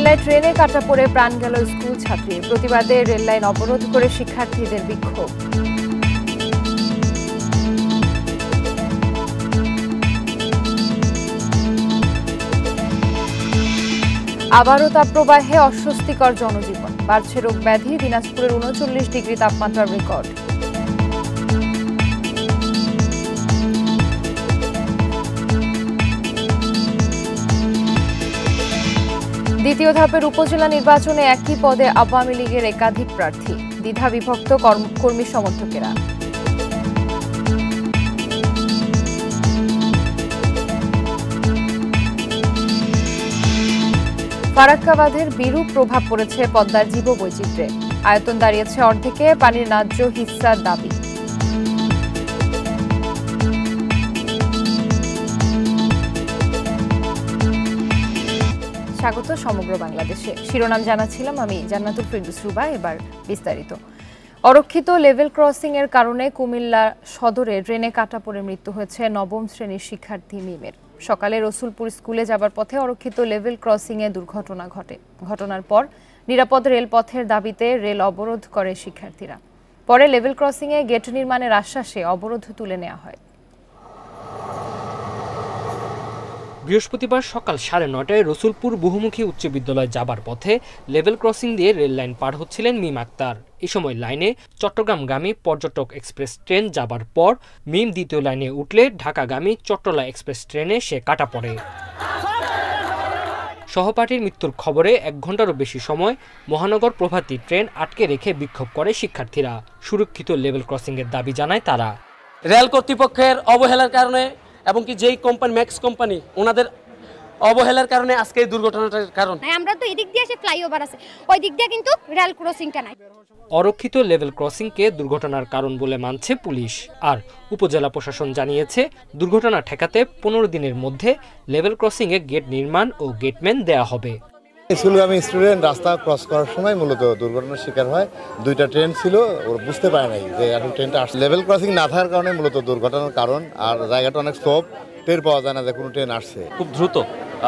কুমিল্লায় ট্রেনে কাটা পড়ে প্রাণ গেল স্কুল ছাত্রীর। প্রতিবাদে রেললাইন অবরোধ করে শিক্ষার্থীদের বিক্ষোভ। আবারও তাপপ্রবাহে অস্বস্তিকর জনজীবন, বাড়ছে রোগ ব্যাধি। দিনাজপুরের ৩৯ ডিগ্রি তাপমাত্রার রেকর্ড। দ্বিতীয় ধাপের উপজেলা নির্বাচনে একই পদে আওয়ামী লীগের একাধিক প্রার্থী, দ্বিধা বিভক্ত কর্মী সমর্থকেরা। ফারাক্কা বাঁধের বিরূপ প্রভাব পড়েছে পদ্মার জীববৈচিত্র্যে। আয়তন দাঁড়িয়েছে অর্ধেকে, পানির ন্যায্য হিস্সার দাবি। স্বাগত সমগ্র বাংলাদেশে। শিরোনাম জানাচ্ছিলাম আমি জান্নাতুল ফিরদৌস রুবা। এবার বিস্তারিত। অরক্ষিত লেভেল ক্রসিং এর কারণে কুমিল্লা সদরে ট্রেনে কাটা পড়ে মৃত্যু হয়েছে নবম শ্রেণীর শিক্ষার্থী মিমের। সকালে রসুলপুর স্কুলে যাবার পথে অরক্ষিত লেভেল ক্রসিং এ দুর্ঘটনা ঘটে। ঘটনার পর নিরাপদ রেলপথের দাবিতে রেল অবরোধ করে শিক্ষার্থীরা। পরে লেভেল ক্রসিং এ গেট নির্মাণের আশ্বাসে অবরোধ তুলে নেওয়া হয়। বৃহস্পতিবার সকাল 9:30টায় রসুলপুর বহুমুখী উচ্চ বিদ্যালয় যাবার পথে লেভেল ক্রসিং দিয়ে রেল লাইন পার হচ্ছিলেন মিম আক্তার। এই সময় লাইনে চট্টগ্রামগামী পর্যটক এক্সপ্রেস ট্রেন যাবার পর মিম দ্বিতীয় লাইনে উঠলে ঢাকাগামী চট্টলা এক্সপ্রেস ট্রেনে সে কাটা পড়ে। সহপাঠীর মৃত্যুর খবরে 1 ঘন্টারও বেশি সময় মহানগর প্রভাতী ট্রেন আটকে রেখে বিক্ষোভ করে শিক্ষার্থীরা। সুরক্ষিত লেভেল ক্রসিং এর দাবি জানায় তারা। রেল কর্তৃপক্ষের অবহেলার কারণে এবং কি যেই কোম্পানি ম্যাক্স কোম্পানি ওনাদের অবহেলার কারণে আজকে এই দুর্ঘটনাটার কারণ। আমরা তো এদিক দিয়ে এসে ফ্লাইওভার আছে, ওই দিক দিয়ে কিন্তু রেল ক্রসিংটা নাই। অরক্ষিত লেভেল ক্রসিংকে দুর্ঘটনার কারণ বলে মানছে পুলিশ। আর উপজেলা প্রশাসন জানিয়েছে দুর্ঘটনা ঠেকাতে 15 দিনের মধ্যে লেভেল ক্রসিং এ গেট নির্মাণ ও গেটম্যান দেয়া হবে। স্কুলগামী স্টুডেন্ট রাস্তা ক্রস করার সময় মূলত দুর্ঘটনার শিকার হয়। 2টা ট্রেন ছিল, ওরা বুঝতে পারে নাই যে এখন ট্রেনটা আসছে। লেভেল ক্রসিং না থাকার কারণে মূলত দুর্ঘটনার কারণ। আর জায়গাটা অনেক স্লোপ, টের পাওয়া যায় না যে কোনো ট্রেন আসছে। খুব দ্রুত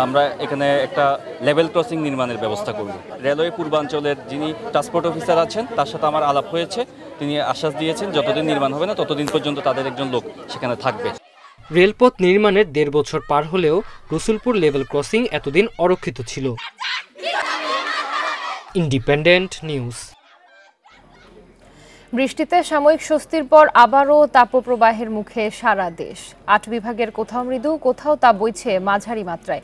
আমরা এখানে একটা লেভেল ক্রসিং নির্মাণের ব্যবস্থা করব। রেলওয়ে পূর্বাঞ্চলের যিনি ট্রান্সপোর্ট অফিসার আছেন তার সাথে আমার আলাপ হয়েছে, তিনি আশ্বাস দিয়েছেন যতদিন নির্মাণ হবে না ততদিন পর্যন্ত তাদের একজন লোক সেখানে থাকবে। রেলপথ নির্মাণের 1.5 বছর পার হলেও রসুলপুর লেভেল ক্রসিং এতদিন অরক্ষিত ছিল। Independent news. বৃষ্টিতে সাময়িক স্বস্তির পর আবারও তাপপ্রবাহের মুখে সারা দেশ। 8 বিভাগের কোথাও মৃদু, কোথাও তা বইছে মাঝারি মাত্রায়।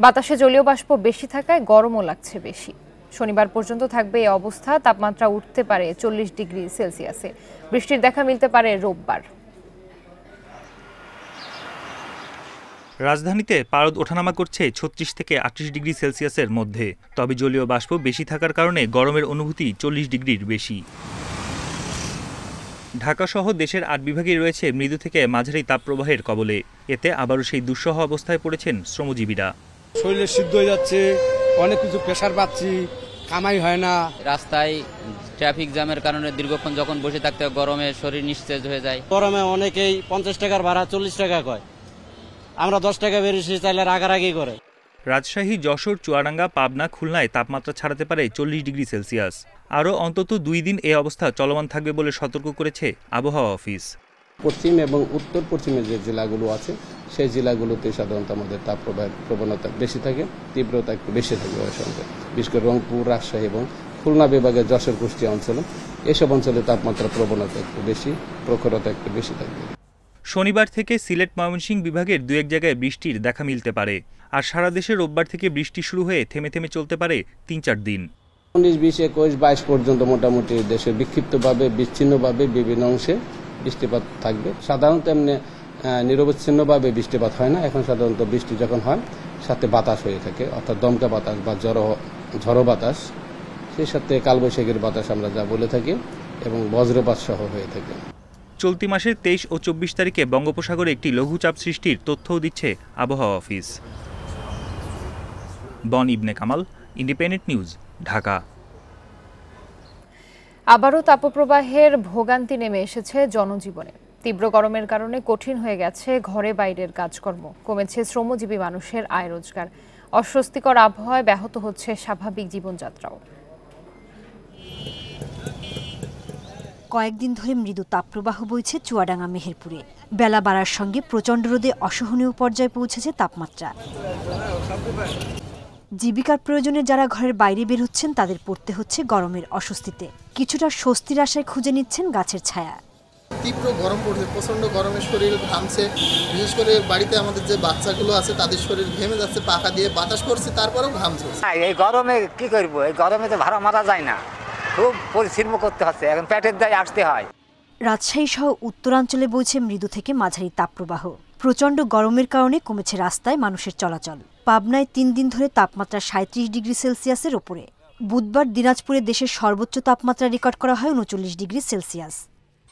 বাতাসে জলীয় বাষ্প বেশি থাকায় গরমও লাগছে বেশি। শনিবার পর্যন্ত থাকবে এই অবস্থা। তাপমাত্রা উঠতে পারে 40 ডিগ্রি সেলসিয়াসে। বৃষ্টির দেখা মিলতে পারে রোববার। রাজধানীতে পারদ ওঠানামা করছে 36 থেকে 38 ডিগ্রি সেলসিয়াসের মধ্যে। তবে জলীয় বাষ্প বেশি থাকার কারণে গরমের অনুভূতি 40 ডিগ্রির বেশি। ঢাকাসহ দেশের 8 বিভাগেই রয়েছে মৃদু থেকে মাঝারি তাপপ্রবাহের কবলে। এতে আবারও সেই দুঃসহ অবস্থায় পড়েছেন শ্রমজীবীরা। শরীরে সিদ্ধ হয়ে যাচ্ছে, অনেক কিছু প্রেশার পাচ্ছি, কামাই হয় না। রাস্তায় ট্রাফিক জ্যামের কারণে দীর্ঘক্ষণ যখন বসে থাকতে গরমে শরীর নিস্তেজ হয়ে যায়। গরমে অনেকেই 50 টাকার ভাড়া 40 টাকা কয়, আমরা 10 টাকা বেরিয়েছি চাইলে রাগারাগি করে। রাজশাহী, যশোর, চুয়াডাঙ্গা, পাবনা, খুলনায় তাপমাত্রা ছাড়াতে পারে 40 ডিগ্রি সেলসিয়াস। আরও অন্তত 2 দিন এই অবস্থা চলমান থাকবে বলে সতর্ক করেছে আবহাওয়া অফিস। পশ্চিম এবং উত্তর পশ্চিমের যে জেলাগুলো আছে সেই জেলাগুলোতে সাধারণত আমাদের তাপপ্রবাহের প্রবণতা বেশি থাকে, তীব্রতা একটু বেশি থাকে ওই সঙ্গে। বিশেষ করে রংপুর, রাজশাহী এবং খুলনা বিভাগের যশোর, কুষ্টিয়া অঞ্চলে এসব অঞ্চলে তাপমাত্রা প্রবণতা একটু বেশি, প্রখরতা একটু বেশি থাকবে। শনিবার থেকে সিলেট, ময়মনসিংহ বিভাগের 2-1 জায়গায় বৃষ্টির দেখা মিলতে পারে। আর সারা দেশে রোববার থেকে বৃষ্টি শুরু হয়ে থেমে থেমে চলতে পারে 3-4 দিন। 19, 20, 21, 22 পর্যন্ত মোটামুটি দেশে বিক্ষিপ্তভাবে, বিচ্ছিন্নভাবে বিভিন্ন অংশে বৃষ্টিপাত থাকবে। সাধারণত এমনি নিরবচ্ছিন্নভাবে বৃষ্টিপাত হয় না। এখন সাধারণত বৃষ্টি যখন হয় সাথে বাতাস হয়ে থাকে, অর্থাৎ দমকা বাতাস বা ঝড়ো বাতাস, সেই সাথে কালবৈশাখীর বাতাস আমরা যা বলে থাকি, এবং বজ্রপাত সহ হয়ে থাকে। চলতি মাসের 23 ও 24 তারিখে বঙ্গোপসাগরে একটি লঘুচাপ সৃষ্টির তথ্যও দিচ্ছে আবহাওয়া অফিস। বন ইবনে কামাল, ইন্ডিপেন্ডেন্ট নিউজ, ঢাকা। আবারও তাপপ্রবাহের ভোগান্তি নেমে এসেছে জনজীবনে। তীব্র গরমের কারণে কঠিন হয়ে গেছে ঘরে বাইরের কাজকর্ম, কমেছে শ্রমজীবী মানুষের আয় রোজগার। অস্বস্তিকর আবহাওয়ায় ব্যাহত হচ্ছে স্বাভাবিক জীবনযাত্রাও। কয়েকদিন ধরে মৃদু তাপপ্রবাহ বইছে চুয়াডাঙ্গা মেহেরপুরে। বেলা বাড়ার সঙ্গে প্রচণ্ড রোদে অসহনীয় পর্যায়ে পৌঁছেছে তাপমাত্রা। জীবিকার প্রয়োজনে যারা ঘরের বাইরে বের হচ্ছেন তাদের পড়তে হচ্ছে গরমের অস্বস্তিতে। কিছুটা স্বস্তির আশায় খুঁজে নিচ্ছেন গাছের ছায়া। তীব্র গরম পড়ছে, প্রচণ্ড গরমে শরীর ঘামছে। বিশেষ করে বাড়িতে আমাদের যে বাচ্চাগুলো আছে তাদের শরীর ঘেমে যাচ্ছে, পাখা দিয়ে বাতাস করছে, তারপরেও ঘামছে। এই গরমে কি করবো, এই গরমে তো ভাড়া মারা যায় না, খুব পরিশ্রম করতে হচ্ছে, এখন পেটের দায়ে আসতে হয়। রাজশাহী সহ উত্তরাঞ্চলে বইছে মৃদু থেকে মাঝারি তাপপ্রবাহ। প্রচণ্ড গরমের কারণে কমেছে রাস্তায় মানুষের চলাচল। পাবনায় 3 দিন ধরে তাপমাত্রা 37 ডিগ্রি সেলসিয়াসের ওপরে। বুধবার দিনাজপুরে দেশের সর্বোচ্চ তাপমাত্রা রেকর্ড করা হয় 39 ডিগ্রি সেলসিয়াস।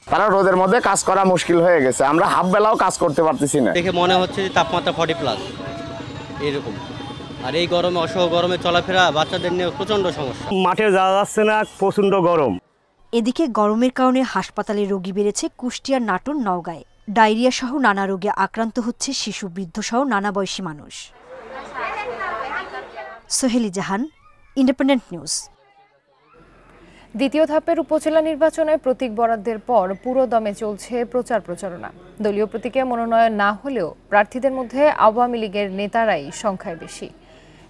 তারা রোদের মধ্যে কাজ করা মুশকিল হয়ে গেছে, আমরা হাফ বেলাও কাজ করতে পারতেছি না। দেখে মনে হচ্ছে যে তাপমাত্রা 40+ এরকম। আর এই গরমে অসহ গরমে চলাফেরা বাচ্চাদের নিয়ে প্রচণ্ড সমস্যা, মাঠে যাওয়া যাচ্ছে না, প্রচণ্ড গরম। এদিকে গরমের কারণে হাসপাতালে রোগী বেড়েছে কুষ্টিয়ার নাটোর, নওগাঁয়। ডায়রিয়া সহ নানা রোগে আক্রান্ত হচ্ছে শিশু, বৃদ্ধ সহ নানা বয়সী মানুষ। সোহেলি জাহান, ইন্ডিপেন্ডেন্ট নিউজ। দ্বিতীয় ধাপের উপজেলা নির্বাচনে প্রতীক বরাদ্দের পর পুরো দমে চলছে প্রচার প্রচারণা। দলীয় প্রতীকে মনোনয়ন না হলেও প্রার্থীদের মধ্যে আওয়ামী লীগের নেতারাই সংখ্যায় বেশি।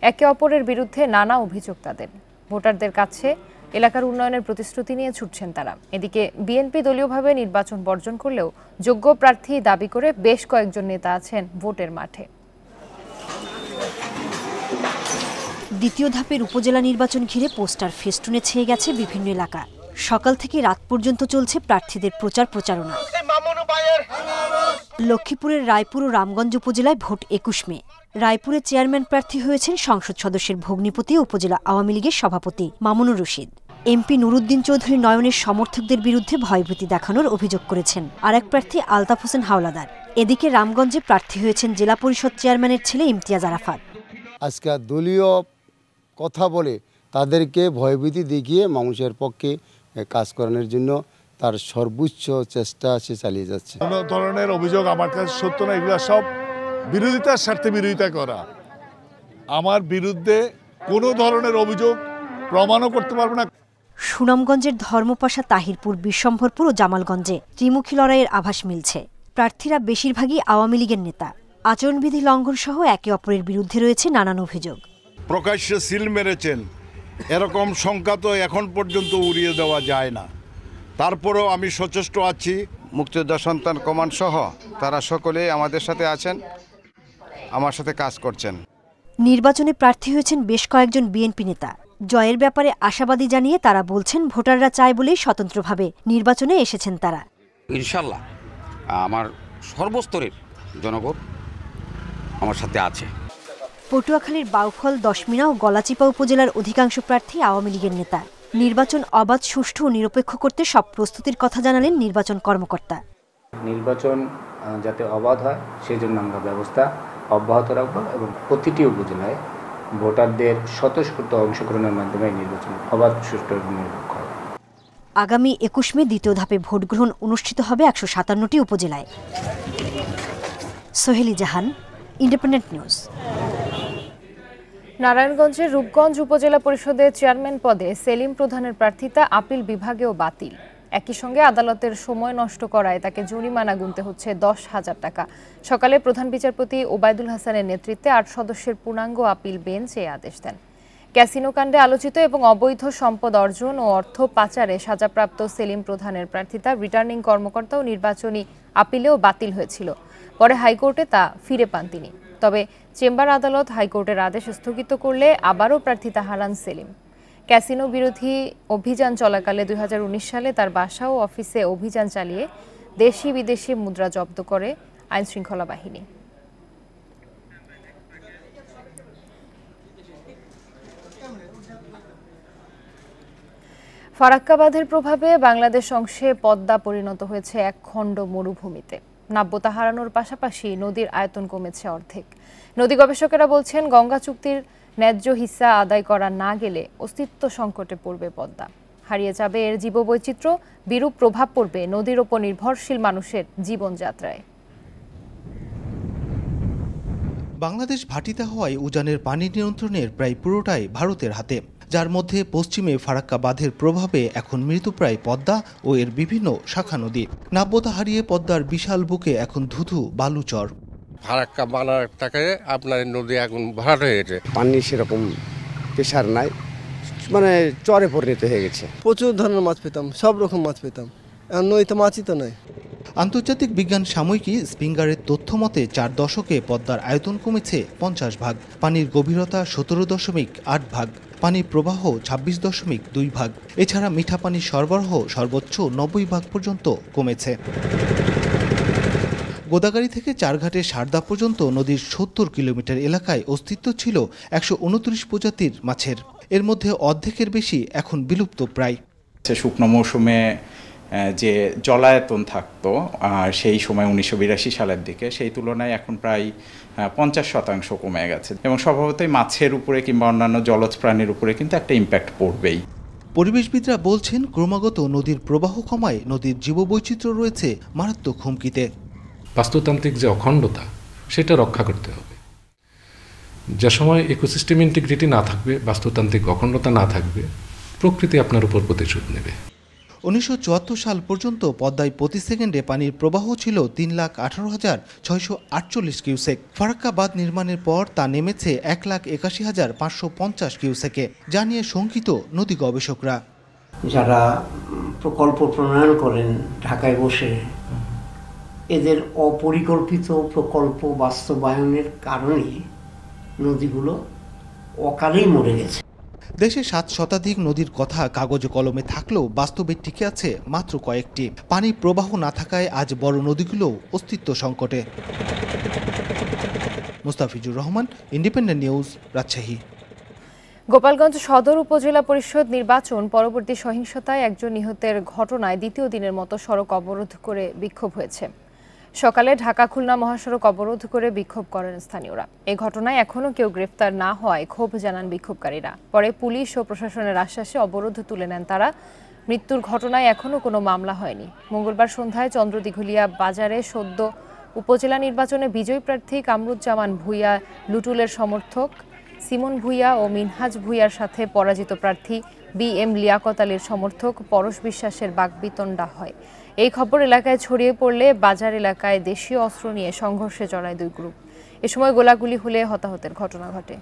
একে অপরের বিরুদ্ধে নানা অভিযোগ তাদের। ভোটারদের কাছে এলাকার উন্নয়নের প্রতিশ্রুতি নিয়ে ছুটছেন তারা। এদিকে বিএনপি দলীয়ভাবে নির্বাচন বর্জন করলেও যোগ্য প্রার্থী দাবি করে বেশ কয়েকজন নেতা আছেন ভোটের মাঠে। দ্বিতীয় ধাপের উপজেলা নির্বাচন ঘিরে পোস্টার ফেস্টুনে ছেয়ে গেছে বিভিন্ন এলাকা। সকাল থেকে রাত পর্যন্ত চলছে প্রার্থীদের প্রচার প্রচারণা। লক্ষ্মীপুরের রায়পুর ও রামগঞ্জ উপজেলায় ভোট 21 মে। রায়পুরে চেয়ারম্যান প্রার্থী হয়েছেন সংসদ সদস্যের ভগ্নিপতি উপজেলা আওয়ামী লীগের সভাপতি মামুনুর রশিদ। এমপি নুরুদ্দিন চৌধুরী নয়নের সমর্থকদের বিরুদ্ধে ভয়ভীতি দেখানোর অভিযোগ করেছেন আরেক প্রার্থী আলতাফ হোসেন হাওলাদার। এদিকে রামগঞ্জে প্রার্থী হয়েছেন জেলা পরিষদ চেয়ারম্যানের ছেলে ইমতিয়াজ আরাফাত। আজকে দলীয় কথা বলে তাদেরকে ভয়ভীতি দেখিয়ে মানুষের পক্ষে কাজ করানোর জন্য তার সর্বোচ্চ চেষ্টা সে চালিয়ে যাচ্ছে। কোনো ধরনের অভিযোগ আমার কাছে সত্য না, এগুলো সব বিরোধিতার স্বার্থে বিরোধিতা করা। আমার বিরুদ্ধে কোনো ধরনের অভিযোগ প্রমাণও করতে পারবে না। সুনামগঞ্জের ধর্মপাশা, তাহিরপুর, বিশ্বম্ভরপুর ও জামালগঞ্জে ত্রিমুখী লড়াইয়ের আভাস মিলছে। প্রার্থীরা বেশিরভাগই আওয়ামী লীগের নেতা। আচরণবিধি লঙ্ঘন সহ একে অপরের বিরুদ্ধে রয়েছে নানান অভিযোগ। প্রকাশ্যে সিল মেরেছেন, এরকম সংখ্যা তো এখন পর্যন্ত উড়িয়ে দেওয়া যায় না। তারপরেও আমি সচেষ্ট আছি। মুক্তিযোদ্ধা সন্তান কমান্ড সহ তারা সকলেই আমাদের সাথে আছেন, আমার সাথে কাজ করছেন। নির্বাচনে প্রার্থী হয়েছেন বেশ কয়েকজন বিএনপি নেতা। জয়ের ব্যাপারে আশাবাদী জানিয়ে তারা বলছেন ভোটাররা চায় বলেই স্বতন্ত্রভাবে নির্বাচনে এসেছেন তারা। ইনশাল্লাহ আমার সর্বস্তরের জনগণ আমার সাথে আছে। পটুয়াখালীর বাউফল, দশমিনা ও গলাচিপা উপজেলার অধিকাংশ প্রার্থী আওয়ামী লীগের নেতা। নির্বাচন অবাধ, সুষ্ঠু ও নিরপেক্ষ করতে সব প্রস্তুতির কথা জানালেন নির্বাচন কর্মকর্তা। নির্বাচন যাতে অবাধ হয় সেই জন্য আমরা ব্যবস্থা অব্যাহত রাখব এবং প্রতিটি উপজেলায় ভোটারদের স্বতঃস্ফূর্ত অংশগ্রহণের মাধ্যমে নির্বাচন অবাধ, সুষ্ঠু এবং নিরপেক্ষ হবে। আগামী 21 মে দ্বিতীয় ধাপে ভোট গ্রহণ অনুষ্ঠিত হবে 157টি উপজেলায়। সোহেলি জাহান, ইন্ডিপেন্ডেন্ট নিউজ। নারায়ণগঞ্জের রূপগঞ্জ উপজেলা পরিষদের চেয়ারম্যান পদে সেলিম প্রধানের প্রার্থিতা আপিল বিভাগেও বাতিল। একই সঙ্গে আদালতের সময় নষ্ট করায় তাকে জরিমানা গুনতে হচ্ছে 10,000 টাকা। সকালে প্রধান বিচারপতি ওবায়দুল হাসানের নেতৃত্বে 8 সদস্যের পূর্ণাঙ্গ আপিল বেঞ্চ এই আদেশ দেন। ক্যাসিনো কাণ্ডে আলোচিত এবং অবৈধ সম্পদ অর্জন ও অর্থ পাচারে সাজাপ্রাপ্ত সেলিম প্রধানের প্রার্থিতা রিটার্নিং কর্মকর্তা ও নির্বাচনী আপিলেও বাতিল হয়েছিল। পরে হাইকোর্টে তা ফিরে পান তিনি। তবে চেম্বার আদালত হাইকোর্টের আদেশ স্থগিত করলে আবারও প্রার্থিতা হারান সেলিম। ক্যাসিনো বিরোধী অভিযান চলাকালে 2019 সালে তার বাসা ও অফিসে অভিযান চালিয়ে দেশি বিদেশি মুদ্রা জব্দ করে আইনশৃঙ্খলা বাহিনী। ফারাক্কা বাঁধের প্রভাবে বাংলাদেশ অংশে পদ্মা পরিণত হয়েছে এক খণ্ড মরুভূমিতে। নাব্যতা হারানোর পাশাপাশি নদীর আয়তন কমেছে অর্ধেক। নদী গবেষকেরা বলছেন গঙ্গা চুক্তির ন্যায্য হিস্সা আদায় করা না গেলে অস্তিত্ব সংকটে পড়বে পদ্মা। হারিয়ে যাবে এর জীববৈচিত্র্য, বিরূপ প্রভাব পড়বে নদীর ওপর নির্ভরশীল মানুষের জীবনযাত্রায়। বাংলাদেশ ভাটিতে হওয়ায় উজানের পানি নিয়ন্ত্রণের প্রায় পুরোটাই ভারতের হাতে, যার মধ্যে পশ্চিমে ফারাক্কা বাঁধের প্রভাবে এখন মৃতপ্রায় পদ্মা ও এর বিভিন্ন শাখা নদী। নাব্যতা হারিয়ে পদ্মার বিশাল বুকে এখন ধুধু বালুচর। ফারাক্কা বানাটাকে আপনার নদী এখন ভরাট হয়ে গেছে, পানি সেরকম প্রেশার নাই, মানে চরে পরিণত হয়ে গেছে। প্রচুর ধরনের মাছ পেতাম, সব রকম মাছ পেতাম, এখন নদীতে মাছই তো নাই। আন্তর্জাতিক বিজ্ঞান সাময়িকী স্প্রিঙ্গারের তথ্য মতে 4 দশকে পদ্মার আয়তন কমেছে 50 ভাগ, পানির গভীরতা 17.8 ভাগ, পানির প্রবাহ 26.2 ভাগ। এছাড়া মিঠা পানির সরবরাহ সর্বোচ্চ 90 ভাগ পর্যন্ত কমেছে। গোদাগাড়ি থেকে চারঘাটের সারদা পর্যন্ত নদীর 70 কিলোমিটার এলাকায় অস্তিত্ব ছিল 129 প্রজাতির মাছের, এর মধ্যে অর্ধেকের বেশি এখন বিলুপ্ত প্রায়। শুকনো মৌসুমে যে জলায়তন থাকতো সেই সময় 1982 সালের দিকে, সেই তুলনায় এখন প্রায় 50% কমে গেছে এবং স্বভাবতই মাছের উপরে কিংবা অন্যান্য জলজ প্রাণীর উপরে কিন্তু একটা ইম্প্যাক্ট পড়বেই। পরিবেশবিদরা বলছেন ক্রমাগত নদীর প্রবাহ কমায় নদীর জীববৈচিত্র্য রয়েছে মারাত্মক হুমকিতে। বাস্তুতান্ত্রিক যে অখণ্ডতা সেটা রক্ষা করতে হবে। যে সময় ইকোসিস্টেম ইন্টিগ্রিটি না থাকবে, বাস্তুতান্ত্রিক অখণ্ডতা না থাকবে, প্রকৃতি আপনার উপর প্রতিশোধ নেবে। 1974 সাল পর্যন্ত পদ্মায় প্রতি সেকেন্ডে পানির প্রবাহ ছিল 3,18,648 কিউসেক। ফারাক্কা বাঁধ নির্মাণের পর তা নেমেছে 1,81,550 কিউসেকে, যা নিয়ে শঙ্কিত নদী গবেষকরা। যারা প্রকল্প প্রণয়ন করেন ঢাকায় বসে, এদের অপরিকল্পিত প্রকল্প বাস্তবায়নের কারণে নদীগুলো অকালেই মরে গেছে। দেশে 7 শতাধিক নদীর কথা কাগজে কলমে থাকলেও বাস্তবে টিকে আছে মাত্র কয়েকটি। পানি প্রবাহ না থাকায় আজ বড় নদীগুলো অস্তিত্ব সংকটে। Mustafizur Rahman, independent news, Rajshahi. গোপালগঞ্জ সদর উপজেলা পরিষদ নির্বাচন পরবর্তী সহিংসতায় একজন নিহতের ঘটনায় দ্বিতীয় দিনের মতো সড়ক অবরোধ করে বিক্ষোভ হয়েছে। সকালে ঢাকা খুলনা মহাসড়ক অবরোধ করে বিক্ষোভ করেন স্থানীয়রা। এই ঘটনায় এখনও কেউ গ্রেফতার না হওয়ায় ক্ষোভ জানান বিক্ষোভকারীরা। পরে পুলিশ ও প্রশাসনের আশ্বাসে অবরোধ তুলে নেন তারা। মৃত্যুর ঘটনায় এখনও কোনো মামলা হয়নি। মঙ্গলবার সন্ধ্যায় চন্দ্রদিঘলিয়া বাজারে সদ্য উপজেলা নির্বাচনে বিজয়ী প্রার্থী কামরুজ্জামান ভূঁইয়া লুটুলের সমর্থক সিমন ভূঁইয়া ও মিনহাজ ভূঁইয়ার সাথে পরাজিত প্রার্থী BM লিয়াকত আলীর সমর্থক পরশ বিশ্বাসের বাকবিতণ্ডা হয়। এই খবর এলাকায় ছড়িয়ে পড়লে বাজার এলাকায় দেশীয় অস্ত্র নিয়ে সংঘর্ষে জড়ায় দুই গ্রুপ। এ সময় গোলাগুলি হলে হতাহতের ঘটনা ঘটে।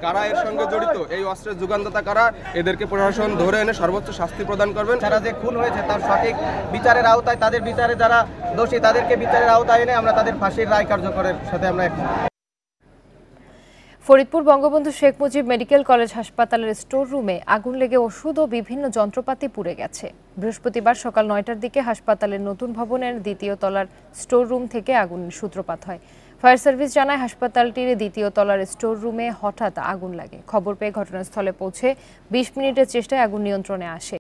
কারা এর সঙ্গে জড়িত, এই অস্ত্রের যোগানদাতা কারা, এদেরকে প্রশাসন ধরে এনে সর্বোচ্চ শাস্তি প্রদান করবেন। যারা যে খুন হয়েছে তার সঠিক বিচারের আওতায়, তাদের বিচারে যারা দোষী তাদেরকে বিচারের আওতায় এনে আমরা তাদের ফাঁসির রায় কার্যকরের সাথে আমরা ফরিদপুর বঙ্গবন্ধু শেখ মুজিব মেডিকেল কলেজ হাসপাতালের স্টোর রুমে আগুন লেগে ওষুধ ও বিভিন্ন যন্ত্রপাতি পুড়ে গেছে। বৃহস্পতিবার সকাল 9টার দিকে হাসপাতালের নতুন ভবনের দ্বিতীয় তলার স্টোর রুম থেকে আগুনের সূত্রপাত হয়। ফায়ার সার্ভিস জানায় হাসপাতালটির দ্বিতীয় তলার স্টোর রুমে হঠাৎ আগুন লাগে। খবর পেয়ে ঘটনাস্থলে পৌঁছে 20 মিনিটের চেষ্টায় আগুন নিয়ন্ত্রণে আসে।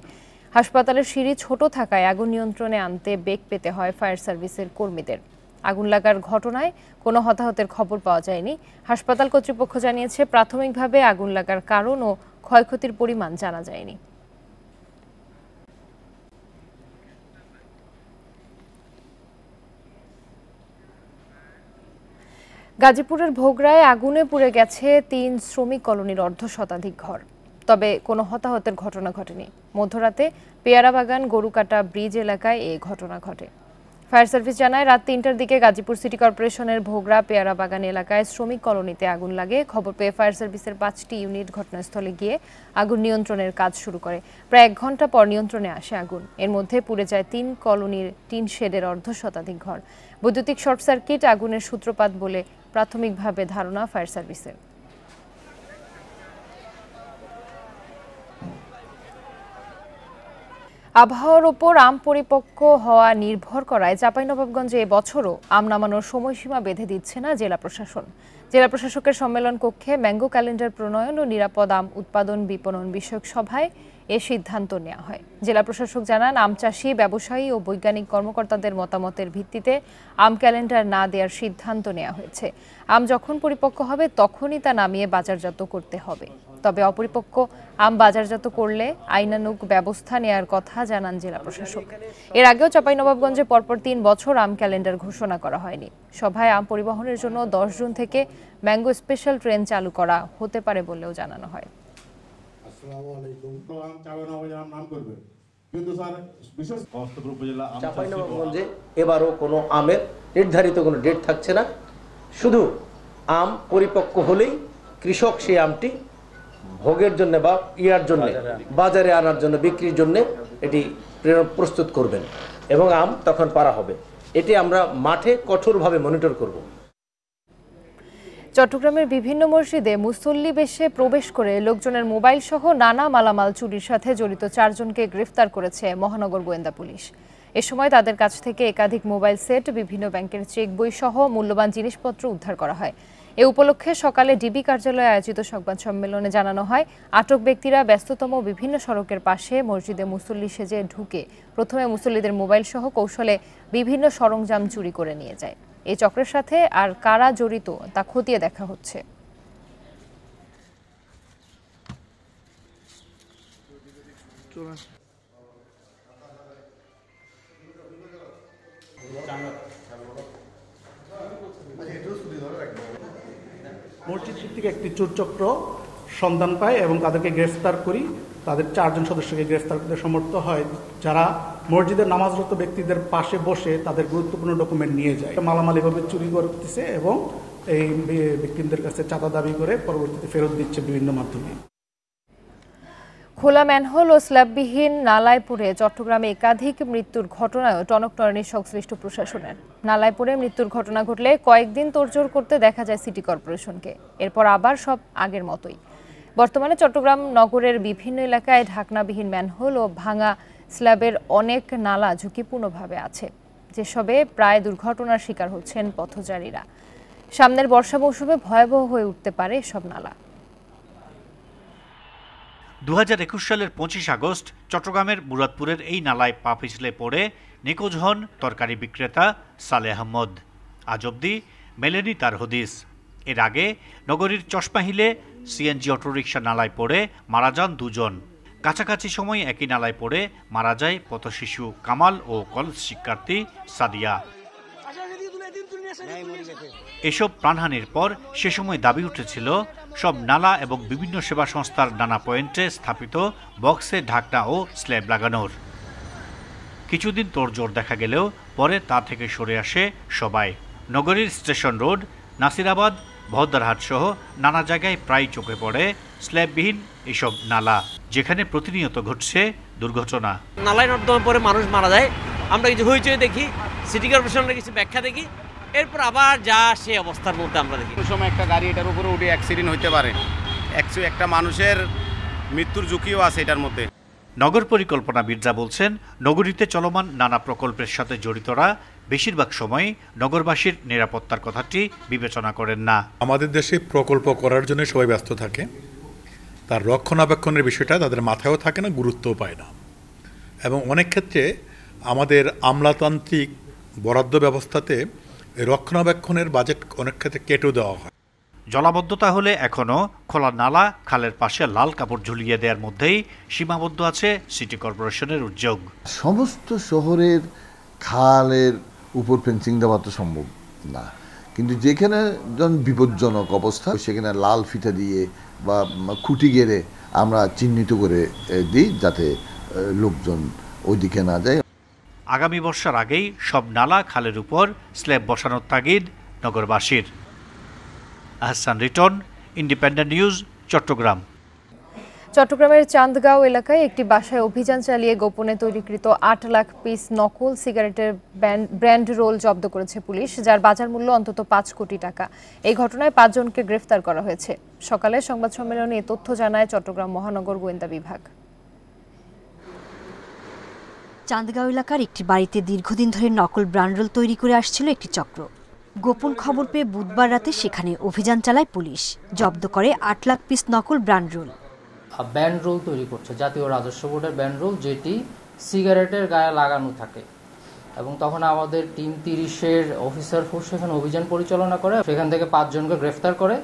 হাসপাতালের সিঁড়ি ছোট থাকায় আগুন নিয়ন্ত্রণে আনতে বেগ পেতে হয় ফায়ার সার্ভিসের কর্মীদের। আগুন লাগার ঘটনায় কোনো হতাহতের খবর পাওয়া যায়নি। হাসপাতাল কর্তৃপক্ষ জানিয়েছে প্রাথমিকভাবে আগুন লাগার কারণ ও ক্ষয়ক্ষতির পরিমাণ জানা যায়নি। গাজীপুরের ভোগড়ায় আগুনে পুড়ে গেছে 3 শ্রমিক কলোনির অর্ধশতাধিক ঘর, তবে কোনো হতাহতের ঘটনা ঘটেনি। মধ্যরাতে পেয়ারাবাগান গরুকাটা ব্রিজ এলাকায় এই ঘটনা ঘটে। ফায়ার সার্ভিস জানায় রাত 3টার দিকে গাজীপুর সিটি কর্পোরেশনের ভোগড়া পেয়ারাবাগান এলাকায় শ্রমিক কলোনিতে আগুন লাগে। খবর পেয়ে ফায়ার সার্ভিসের 5টি ইউনিট ঘটনাস্থলে গিয়ে আগুন নিয়ন্ত্রণের কাজ শুরু করে। প্রায় 1 ঘন্টা পর নিয়ন্ত্রণে আসে আগুন। এর মধ্যে পুড়ে যায় 3 কলোনির টিন শেডের অর্ধশতাধিক ঘর। বৈদ্যুতিক শর্ট সার্কিট আগুনের সূত্রপাত বলে প্রাথমিকভাবে ধারণা ফায়ার সার্ভিসের। আবহাওয়ার ওপর আম পরিপক্ক হওয়া নির্ভর করায় চাঁপাইনবাবগঞ্জে এবছরও আম নামানোর সময়সীমা বেঁধে দিচ্ছে না জেলা প্রশাসন। জেলা প্রশাসকের সম্মেলন কক্ষে ম্যাঙ্গো ক্যালেন্ডার প্রণয়ন ও নিরাপদ আম উৎপাদন বিপণন বিষয়ক সভায় এ সিদ্ধান্ত নেওয়া হয়। জেলা প্রশাসক জানান, আম চাষি, ব্যবসায়ী ও বৈজ্ঞানিক কর্মকর্তাদের মতামতের ভিত্তিতে আম ক্যালেন্ডার না দেওয়ার সিদ্ধান্ত নেওয়া হয়েছে। আম যখন পরিপক্ক হবে তখনই তা নামিয়ে বাজারজাত করতে হবে। তবে অপরিপক্ক আম বাজারজাত করলে আইনানুগ ব্যবস্থা নেয়ার কথা জানান জেলা প্রশাসক। এর আগেও চাঁপাইনবাবগঞ্জে পরপর 3 বছর আম ক্যালেন্ডার ঘোষণা করা হয়নি। সভায় আম পরিবহনের জন্য 10 জুন থেকে ম্যাঙ্গো স্পেশাল ট্রেন চালু করা হতে পারে বলেও জানানো হয়। চাঁপাইনবাবগঞ্জে এবারও কোনো আমের নির্ধারিত কোনো ডেট থাকছে না, শুধু আম পরিপক্ক হলেই কৃষক সেই আমটি ভোগের জন্য বা ইয়ার জন্য বাজারে আনার জন্য বিক্রির জন্য এটি প্রস্তুত করবেন এবং আম তখন পারা হবে। এটি আমরা মাঠে কঠোরভাবে মনিটর করব। চট্টগ্রামের বিভিন্ন মসজিদে মুসল্লি বেশে প্রবেশ করে লোকজনের মোবাইল সহ নানা মালামাল চুরির সাথে জড়িত 4 জনকে গ্রেফতার করেছে মহানগর গোয়েন্দা পুলিশ। এ সময় তাদের কাছ থেকে একাধিক মোবাইল সেট, বিভিন্ন ব্যাংকের চেক বই সহ মূল্যবান জিনিসপত্র উদ্ধার করা হয়। এ উপলক্ষে সকালে ডিবি কার্যালয়ে আয়োজিত সংবাদ সম্মেলনে জানানো হয়, আটক ব্যক্তিরা ব্যস্ততম বিভিন্ন সড়কের পাশে মসজিদে মুসল্লি সেজে ঢুকে প্রথমে মুসল্লিদের মোবাইল সহ কৌশলে বিভিন্ন সরঞ্জাম চুরি করে নিয়ে যায়। এই চক্রের সাথে আর কারা জড়িত তা খতিয়ে দেখা হচ্ছে। মসজিদ ভিত্তিক একটি চোরচক্র সন্ধান পায় এবং তাদেরকে গ্রেফতার করি। তাদের 4 জন সদস্যকে গ্রেফতার করতে সমর্থ হয়, যারা মসজিদের নামাজরত ব্যক্তিদের পাশে বসে তাদের গুরুত্বপূর্ণ ডকুমেন্ট নিয়ে যায়। মালামাল এভাবে চুরি করতেছে এবং এই ব্যক্তিদের কাছে চাঁদা দাবি করে পরবর্তীতে ফেরত দিচ্ছে বিভিন্ন মাধ্যমে। খোলা ম্যানহোল ও স্ল্যাববিহীন নালায় পড়ে চট্টগ্রামে একাধিক মৃত্যুর ঘটনায় টনকটনানি সংশ্লিষ্ট প্রশাসনের। নালায় পড়ে মৃত্যুর ঘটনা ঘটলে কয়েকদিন তোড়জোড় করতে দেখা যায় সিটি কর্পোরেশনকে, এরপর আবার সব আগের মতোই। বর্তমানে চট্টগ্রাম নগরের বিভিন্ন এলাকায় ঢাকনাবিহীন ম্যানহোল ও ভাঙা স্ল্যাবের অনেক নালা ঝুঁকিপূর্ণভাবে আছে, যেসবে প্রায় দুর্ঘটনার শিকার হচ্ছেন পথচারীরা। সামনের বর্ষা মৌসুমে ভয়াবহ হয়ে উঠতে পারে সব নালা। 2021 সালের 25 আগস্ট চট্টগ্রামের মুরাদপুরের এই নালায় পা পিছলে পড়ে নিখোঁজ হন তরকারি বিক্রেতা সালেহ আহমদ। আজ অবধি মেলেনি তার হদিস। এর আগে নগরীর চশমাহিলে সিএনজি অটোরিকশা নালায় পড়ে মারা যান 2 জন। কাছাকাছি সময় একই নালায় পড়ে মারা যায় পথশিশু কামাল ও কলেজ শিক্ষার্থী সাদিয়া। এসব প্রাণহানির পর সে সময় দাবি উঠেছিল সব নালা এবং বিভিন্ন সেবা সংস্থার নানা পয়েন্টে স্থাপিত বক্সে ঢাকনা ও স্ল্যাব লাগানোর। কিছুদিন তোড়জোড় দেখা গেলেও পরে তা থেকে সরে আসে সবাই। নগরীর স্টেশন রোড, নাসিরাবাদ, ভদ্রারহাট সহ নানা জায়গায় প্রায় চোখে পড়ে স্ল্যাববিহীন এসব নালা, যেখানে প্রতিনিয়ত ঘটছে দুর্ঘটনা। নালায় নর্দমা পরে মানুষ মারা যায়, আমরা কিছু হইচই দেখি, সিটি কর্পোরেশনের কিছু ব্যাখ্যা দেখি, এরপর আবার যা সে অবস্থার মধ্যে আমরা দেখি। সময় একটা গাড়ি এটার উপরে উঠে অ্যাক্সিডেন্ট হতে পারে, একটা মানুষের মৃত্যুর ঝুঁকিও আছে এটার মধ্যে। নগর পরিকল্পনাবিদরা বলছেন, নগরীতে চলমান নানা প্রকল্পের সাথে জড়িতরা বেশিরভাগ সময় নগরবাসীর নিরাপত্তার কথাটি বিবেচনা করেন না। আমাদের দেশে প্রকল্প করার জন্য সবাই ব্যস্ত থাকে, তার রক্ষণাবেক্ষণের বিষয়টা তাদের মাথায়ও থাকে না, গুরুত্বও পায় না, এবং অনেক ক্ষেত্রে আমাদের আমলাতান্ত্রিক বরাদ্দ ব্যবস্থাতে রক্ষণাবেক্ষণের বাজেট অনেক ক্ষেত্রে কেটেও দেওয়া হয়। জলাবদ্ধতা হলে এখনও খোলা নালা, খালের পাশে লাল কাপড় ঝুলিয়ে দেওয়ার মধ্যেই সীমাবদ্ধ আছে সিটি কর্পোরেশনের উদ্যোগ। সমস্ত শহরের খালের উপর ফেন্সিং দেওয়া তো সম্ভব না, কিন্তু যেখানে বিপজ্জনক অবস্থা সেখানে লাল ফিতা দিয়ে বা খুঁটি গেড়ে আমরা চিহ্নিত করে দিই, যাতে লোকজন ওইদিকে না যায়। আগামী বর্ষার আগেই সব নালা, খালের উপর স্ল্যাব বসানোর তাগিদ নগরবাসীর। Ahsan Riton, independent news, Chattogram. চট্টগ্রামের চান্দগাঁও এলাকায় একটি বাসায় অভিযান চালিয়ে গোপনে তৈরিকৃত 8 লাখ পিস নকল সিগারেটের ব্র্যান্ড রোল জব্দ করেছে পুলিশ, যার বাজার মূল্য অন্তত 5 কোটি টাকা। এই ঘটনায় 5 জনকে গ্রেফতার করা হয়েছে। সকালে সংবাদ সম্মেলনে এ তথ্য জানায় চট্টগ্রাম মহানগর গোয়েন্দা বিভাগ। চান্দগাঁও এলাকার একটি বাড়িতে দীর্ঘদিন ধরে নকল ব্র্যান্ড রোল তৈরি করে আসছিল একটি চক্র। গোপন খবর পেয়ে বুধবার রাতে সেখানে অভিযান চালায় পুলিশ। জব্দ করে 8 লাখ পিস নকল ব্র্যান্ড রোল। ব্যান্ড রোল তৈরি করছে জাতীয় রাজস্ব বোর্ডের ব্যান্ড রোল, যেটি সিগারেটের গায়ে লাগানো থাকে, এবং তখন আমাদের টিম 30-এর অফিসার ফোর্স সেখানে অভিযান পরিচালনা করে। সেখান থেকে 5 জনকে গ্রেফতার করে,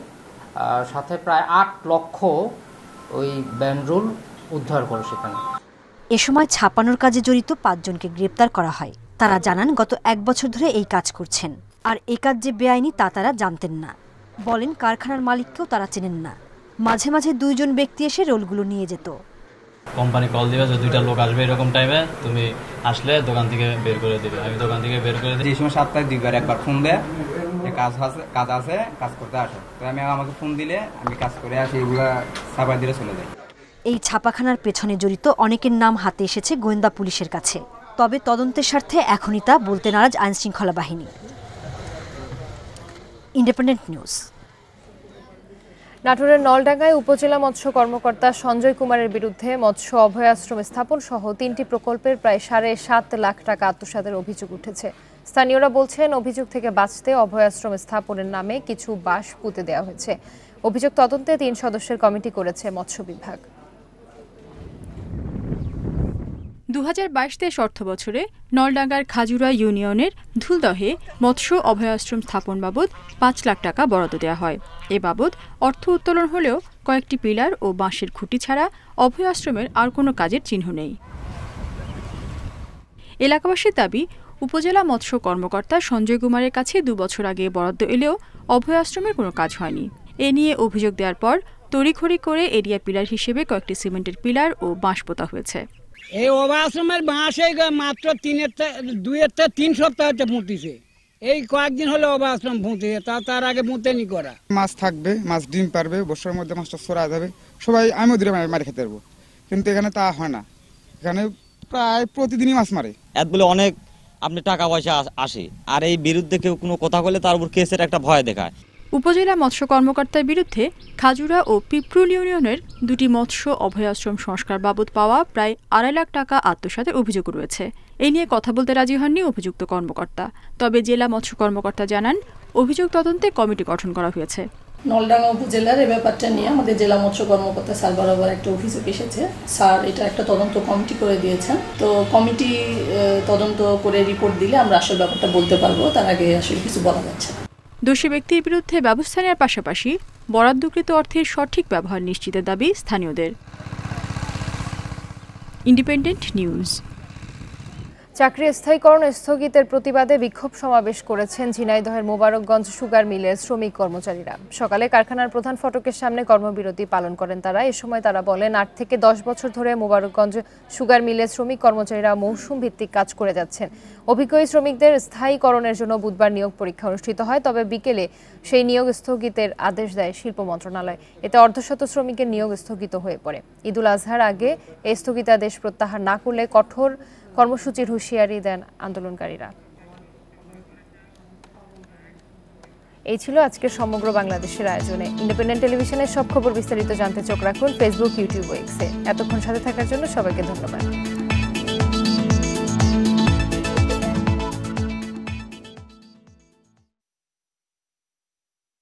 আর সাথে প্রায় 8 লক্ষ ওই ব্যানরোল উদ্ধার করে সেখানে। এ সময় ছাপানোর কাজে জড়িত 5 জনকে গ্রেপ্তার করা হয়। তারা জানান গত 1 বছর ধরে এই কাজ করছেন, আর এই কাজ যে বেআইনি তা তারা জানতেন না। বলেন কারখানার মালিককেও তারা চেনেন না। মাঝে মাঝে 2 জন ব্যক্তি এসে রোলগুলো নিয়ে যেত। কোম্পানি কল দিবে যে 2টা লোক আসবে এরকম টাইমে, তুমি আসলে দোকান থেকে বের করে দিবে। আমি দোকান থেকে বের করে দিই। এই সময় সপ্তাহে 2 বার একবার ফোন দেয়, কাজ আছে কাজ করতে আসো। তো আমাকে ফোন দিলে আমি কাজ করে আসি, এগুলা সাবাই দিয়ে চলে যাই। এই ছাপাখানার পেছনে জড়িত অনেকের নাম হাতে এসেছে গোয়েন্দা পুলিশের কাছে। তবে তদন্তের স্বার্থে এখনই তা বলতে নারাজ আইনশৃঙ্খলা বাহিনী। Independent news. নাটোরের নলডাঙ্গায় উপজেলা মৎস্য কর্মকর্তা সঞ্জয় কুমারের বিরুদ্ধে মৎস্য অভয়াশ্রম স্থাপন সহ 3টি প্রকল্পের প্রায় 7.5 লাখ টাকা আত্মসাতের অভিযোগ উঠেছে। স্থানীয়রা বলছেন অভিযোগ থেকে বাঁচতে অভয়াশ্রম স্থাপনের নামে কিছু বাঁশ পুঁতে দেওয়া হয়েছে। অভিযোগ তদন্তে 3 সদস্যের কমিটি করেছে মৎস্য বিভাগ। 2022-23 অর্থবছরে নলডাঙ্গার খাজুরা ইউনিয়নের ধুলদহে মৎস্য অভয়াশ্রম স্থাপন বাবদ 5 লাখ টাকা বরাদ্দ দেওয়া হয়। এ বাবদ অর্থ উত্তোলন হলেও কয়েকটি পিলার ও বাঁশের খুঁটি ছাড়া অভয়াশ্রমের আর কোনো কাজের চিহ্ন নেই। এলাকাবাসীর দাবি, উপজেলা মৎস্য কর্মকর্তা সঞ্জয় কুমারের কাছে 2 বছর আগে বরাদ্দ এলেও অভয়াশ্রমের কোনো কাজ হয়নি। এ নিয়ে অভিযোগ দেওয়ার পর তড়িঘড়ি করে এরিয়া পিলার হিসেবে কয়েকটি সিমেন্টের পিলার ও বাঁশ পোতা হয়েছে। এই অভয়াশ্রমের বাঁশ মাত্র 2-3 সপ্তাহ হচ্ছে পুঁতিছে। এই কয়েকদিন হলে অভয়াশ্রম পুঁতিছে, তার আগে পুঁতেনি করা। মাছ থাকবে, মাছ ডিম পারবে, বর্ষার মধ্যে মাছটা ছড়া যাবে, সবাই আমিও দূরে মারি খেতে পারবো। কিন্তু এখানে তা হয় না। এখানে প্রায় প্রতিদিনই মাছ মারে। এত বলে অনেক আপনি টাকা পয়সা আসে, আর এই বিরুদ্ধে কেউ কোনো কথা বলে তার উপর কেসের একটা ভয় দেখায়। উপজেলা মৎস্য কর্মকর্তার বিরুদ্ধে খাজুরা ও পিপরুল ইউনিয়নের 2টি মৎস্য অভয়াশ্রম সংস্কার বাবদ পাওয়া প্রায় 2.5 লাখ টাকা আত্মসাতের অভিযোগ রয়েছে। এই নিয়ে কথা বলতে রাজি হননি অভিযুক্ত কর্মকর্তা। তবে জেলা মৎস্য কর্মকর্তা জানান অভিযোগ তদন্তে কমিটি গঠন করা হয়েছে। নলডাঙ্গা উপজেলার এই ব্যাপারটা নিয়ে আমাদের জেলা মৎস্য কর্মকর্তা স্যার বরাবর একটা অভিযোগ এসেছে। স্যার এটা একটা তদন্ত কমিটি করে দিয়েছেন। তো কমিটি তদন্ত করে রিপোর্ট দিলে আমরা আসল ব্যাপারটা বলতে পারবো, তার আগে আসলে কিছু বলা যাচ্ছে না। দোষী ব্যক্তির বিরুদ্ধে ব্যবস্থা নেওয়ার পাশাপাশি বরাদ্দকৃত অর্থের সঠিক ব্যবহার নিশ্চিতের দাবি স্থানীয়দের। Independent news. চাকরি স্থায়ীকরণ স্থগিতের প্রতিবাদে বিক্ষোভ সমাবেশ করেছেন ঝিনাইদহের মোবারকগঞ্জ সুগার মিলের শ্রমিক কর্মচারীরা। সকালে কারখানার প্রধান ফটকের সামনে কর্মবিরতি পালন করেন তারা। এ সময় তারা বলেন 8 থেকে 10 বছর ধরে মোবারকগঞ্জ সুগার মিলের শ্রমিক কর্মচারীরা মৌসুম ভিত্তিক কাজ করে যাচ্ছেন। অভিজ্ঞ শ্রমিকদের স্থায়ীকরণের জন্য বুধবার নিয়োগ পরীক্ষা অনুষ্ঠিত হয়, তবে বিকেলে সেই নিয়োগ স্থগিতের আদেশ দেয় শিল্প মন্ত্রণালয়। এতে অর্ধশত শ্রমিকের নিয়োগ স্থগিত হয়ে পড়ে। ঈদুল আজহার আগে এই স্থগিতাদেশ প্রত্যাহার না করলে কঠোর কর্মসূচির হুঁশিয়ারি দেন আন্দোলনকারীরা। এই ছিল আজকের সমগ্র বাংলাদেশের আয়োজনে। ইন্ডিপেন্ডেন্ট টেলিভিশনের সব খবর বিস্তারিত জানতে চোখ রাখুন ফেসবুক, ইউটিউব ও এক্সে। এতক্ষণ সাথে থাকার জন্য সবাইকে ধন্যবাদ।